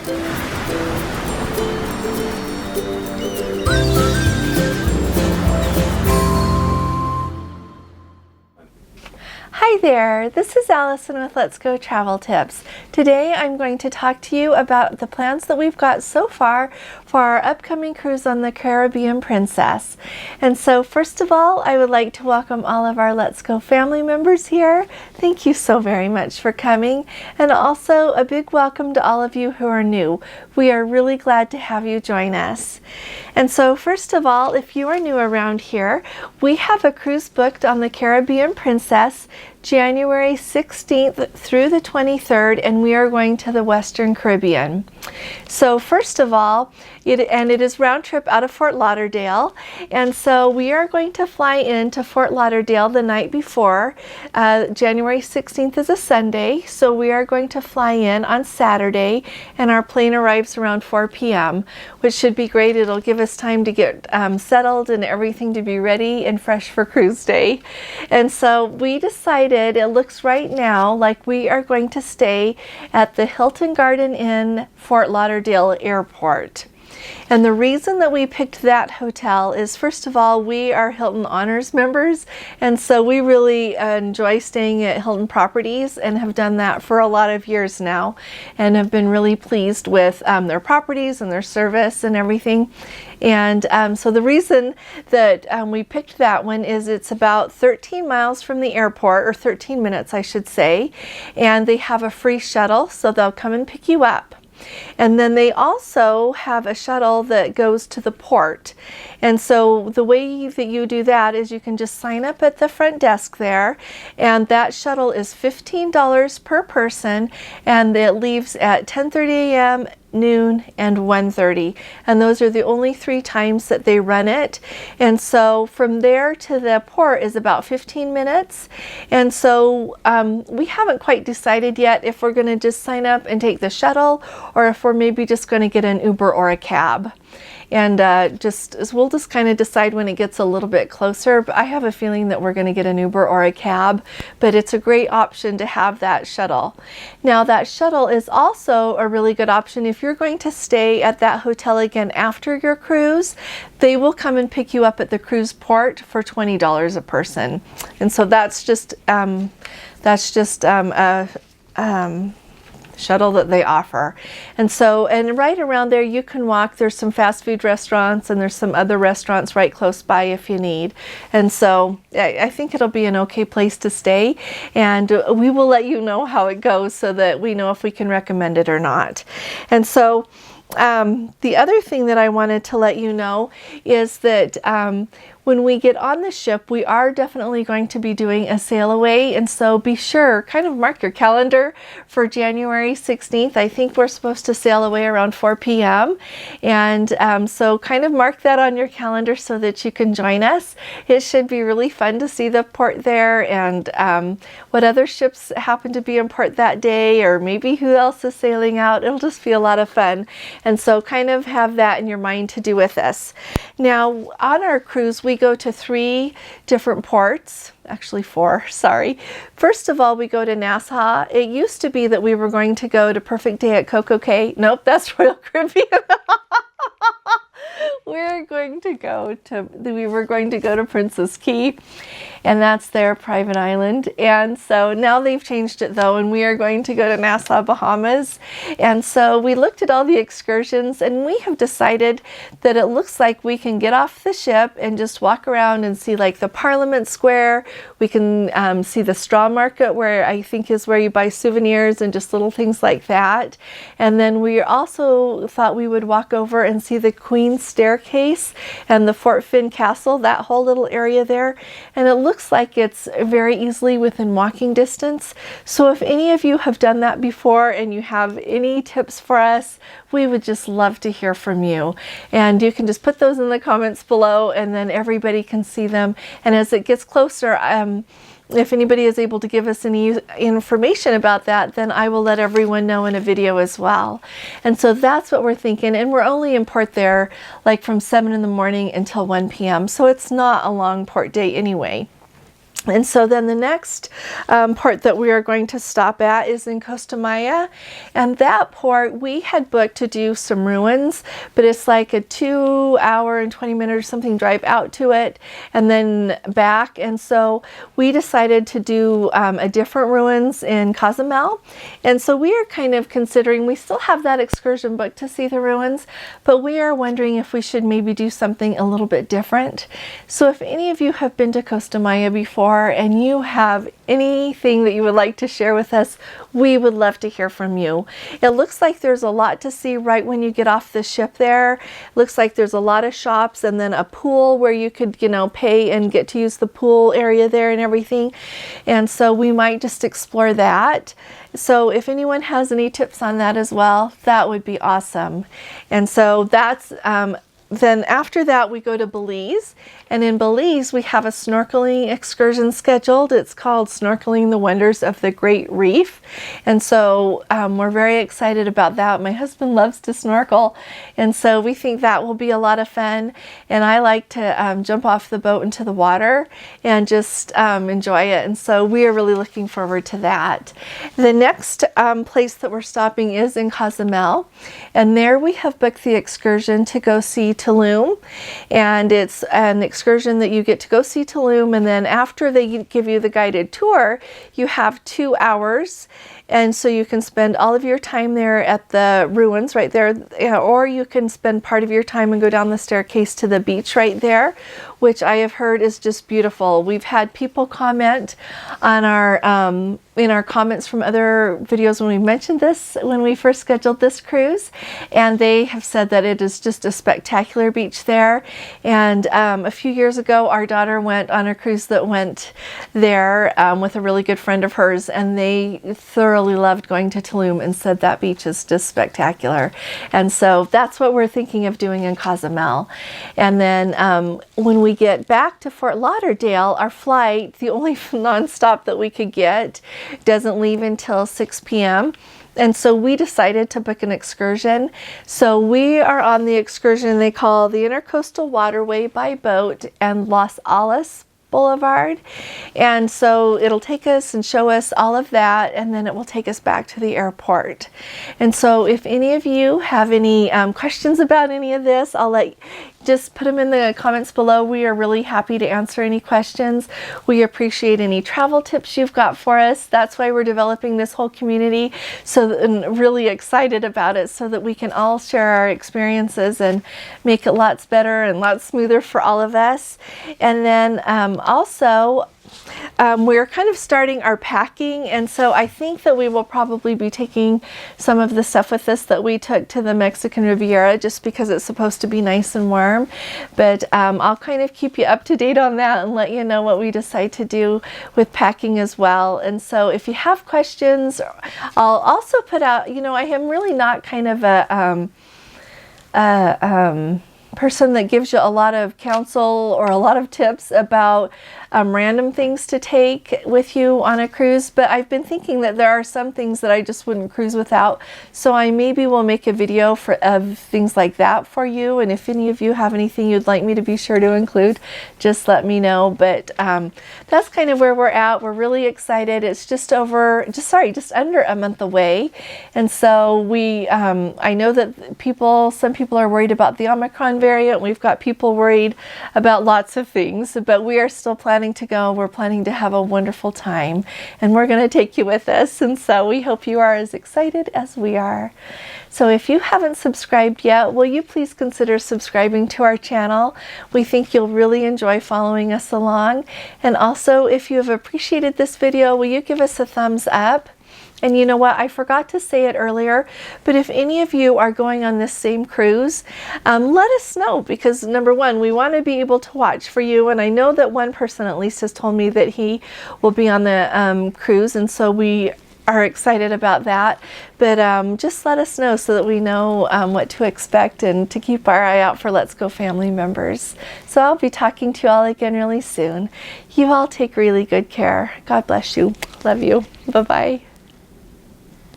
Hi there, this is Allison with Let's Go Travel Tips. Today I'm going to talk to you about the plans that we've got so far for our upcoming cruise on the Caribbean Princess. And so first of all, I would like to welcome all of our Let's Go family members here. Thank you so very much for coming. And also a big welcome to all of you who are new. We are really glad to have you join us. And so first of all, if you are new around here, we have a cruise booked on the Caribbean Princess January 16th through the 23rd, and we are going to the Western Caribbean. So first of all, it is round trip out of Fort Lauderdale, and so we are going to fly into Fort Lauderdale the night before. January 16th is a Sunday, so we are going to fly in on Saturday, and our plane arrives around 4 p.m., which should be great. It'll give us time to get settled and everything to be ready and fresh for cruise day. And so we decided, it looks right now like we are going to stay at the Hilton Garden Inn, Fort Lauderdale Airport. And the reason that we picked that hotel is, first of all, we are Hilton Honors members, and so we really enjoy staying at Hilton properties and have done that for a lot of years now and have been really pleased with their properties and their service and everything. And so the reason that we picked that one is it's about 13 miles from the airport, or 13 minutes I should say, and they have a free shuttle, so they'll come and pick you up. And then they also have a shuttle that goes to the port. And so the way that you do that is you can just sign up at the front desk there, and that shuttle is $15 per person, and it leaves at 10:30 a.m., noon, and 1:30, and those are the only 3 times that they run it. And so from there to the port is about 15 minutes. And so we haven't quite decided yet if we're going to just sign up and take the shuttle, or if we're maybe just going to get an Uber or a cab. And we'll just kind of decide when it gets a little bit closer. But I have a feeling that we're going to get an Uber or a cab, but it's a great option to have that shuttle. Now that shuttle is also a really good option if you're going to stay at that hotel again after your cruise. They will come and pick you up at the cruise port for $20 a person. And so that's just a shuttle that they offer. And so, and right around there you can walk. There's some fast food restaurants, and there's some other restaurants right close by if you need. And so I think it'll be an okay place to stay, and we will let you know how it goes so that we know if we can recommend it or not. And so the other thing that I wanted to let you know is that when we get on the ship, we are definitely going to be doing a sail away, and so be sure, kind of mark your calendar for January 16th. I think we're supposed to sail away around 4 p.m. and so kind of mark that on your calendar so that you can join us. It should be really fun to see the port there, and what other ships happen to be in port that day, or maybe who else is sailing out. It'll just be a lot of fun, and so kind of have that in your mind to do with us. Now on our cruise, we go to 3 different ports, actually 4, sorry. First of all, we go to Nassau. It used to be that we were going to go to Perfect Day at Coco Cay. Nope, that's Royal Caribbean. We were going to go to Princess Cays, and that's their private island. And so now they've changed it though, and we are going to go to Nassau, Bahamas. And so we looked at all the excursions, and we have decided that it looks like we can get off the ship and just walk around and see like the Parliament Square. We can see the straw market, where I think is where you buy souvenirs and just little things like that. And then we also thought we would walk over and see the Queen's Staircase and the Fort Finn Castle, that whole little area there. And it looks like it's very easily within walking distance. So if any of you have done that before and you have any tips for us, we would just love to hear from you. And you can just put those in the comments below, and then everybody can see them. And as it gets closer, if anybody is able to give us any information about that, then I will let everyone know in a video as well. And so that's what we're thinking. And we're only in port there like from 7 in the morning until 1 p.m. So it's not a long port day anyway. And so then the next port that we are going to stop at is in Costa Maya. And that port we had booked to do some ruins, but it's like a 2-hour and 20-minute or something drive out to it and then back. And so we decided to do a different ruins in Cozumel. And so we are kind of considering, we still have that excursion booked to see the ruins, but we are wondering if we should maybe do something a little bit different. So if any of you have been to Costa Maya before, and you have anything that you would like to share with us, we would love to hear from you. It looks like there's a lot to see right when you get off the ship there. It looks like there's a lot of shops and then a pool where you could, you know, pay and get to use the pool area there and everything. And so we might just explore that. So if anyone has any tips on that as well, that would be awesome. And so that's then after that, we go to Belize, and in Belize, we have a snorkeling excursion scheduled. It's called Snorkeling the Wonders of the Great Reef. And so we're very excited about that. My husband loves to snorkel, and so we think that will be a lot of fun. And I like to jump off the boat into the water and just enjoy it. And so we are really looking forward to that. The next place that we're stopping is in Cozumel, and there we have booked the excursion to go see Tulum, and it's an excursion that you get to go see Tulum, and then after they give you the guided tour, you have 2 hours, and so you can spend all of your time there at the ruins right there, or you can spend part of your time and go down the staircase to the beach right there, which I have heard is just beautiful. We've had people comment on our in our comments from other videos when we mentioned this, when we first scheduled this cruise, and they have said that it is just a spectacular beach there. And a few years ago, our daughter went on a cruise that went there with a really good friend of hers, and they thoroughly loved going to Tulum and said that beach is just spectacular. And so that's what we're thinking of doing in Cozumel. And then when we get back to Fort Lauderdale, our flight, the only nonstop that we could get, doesn't leave until 6 p.m. And so we decided to book an excursion. So we are on the excursion they call the Intercoastal Waterway by boat and Los Alas Boulevard. And so it'll take us and show us all of that, and then it will take us back to the airport. And so if any of you have any questions about any of this, just put them in the comments below. We are really happy to answer any questions. We appreciate any travel tips you've got for us. That's why we're developing this whole community, and really excited about it, so that we can all share our experiences and make it lots better and lots smoother for all of us. And then also, we're kind of starting our packing, and so I think that we will probably be taking some of the stuff with us that we took to the Mexican Riviera, just because it's supposed to be nice and warm. But I'll kind of keep you up to date on that and let you know what we decide to do with packing as well. And so if you have questions, I'll also put out, you know, I am really not kind of a person that gives you a lot of counsel or a lot of tips about random things to take with you on a cruise, but I've been thinking that there are some things that I just wouldn't cruise without, so I maybe will make a video of things like that for you. And if any of you have anything you'd like me to be sure to include, just let me know. But that's kind of where we're at. We're really excited. It's just under a month away, and so I know that some people are worried about the Omicron variant. We've got people worried about lots of things, but we are still planning to go. We're planning to have a wonderful time, and we're going to take you with us, and so we hope you are as excited as we are. So if you haven't subscribed yet, will you please consider subscribing to our channel? We think you'll really enjoy following us along. And also, if you have appreciated this video, will you give us a thumbs up? And you know what, I forgot to say it earlier, but if any of you are going on this same cruise, let us know, because number one, we want to be able to watch for you, and I know that one person at least has told me that he will be on the cruise, and so we are excited about that. But just let us know so that we know what to expect, and to keep our eye out for Let's Go family members. So I'll be talking to you all again really soon. You all take really good care. God bless you. Love you. Bye-bye.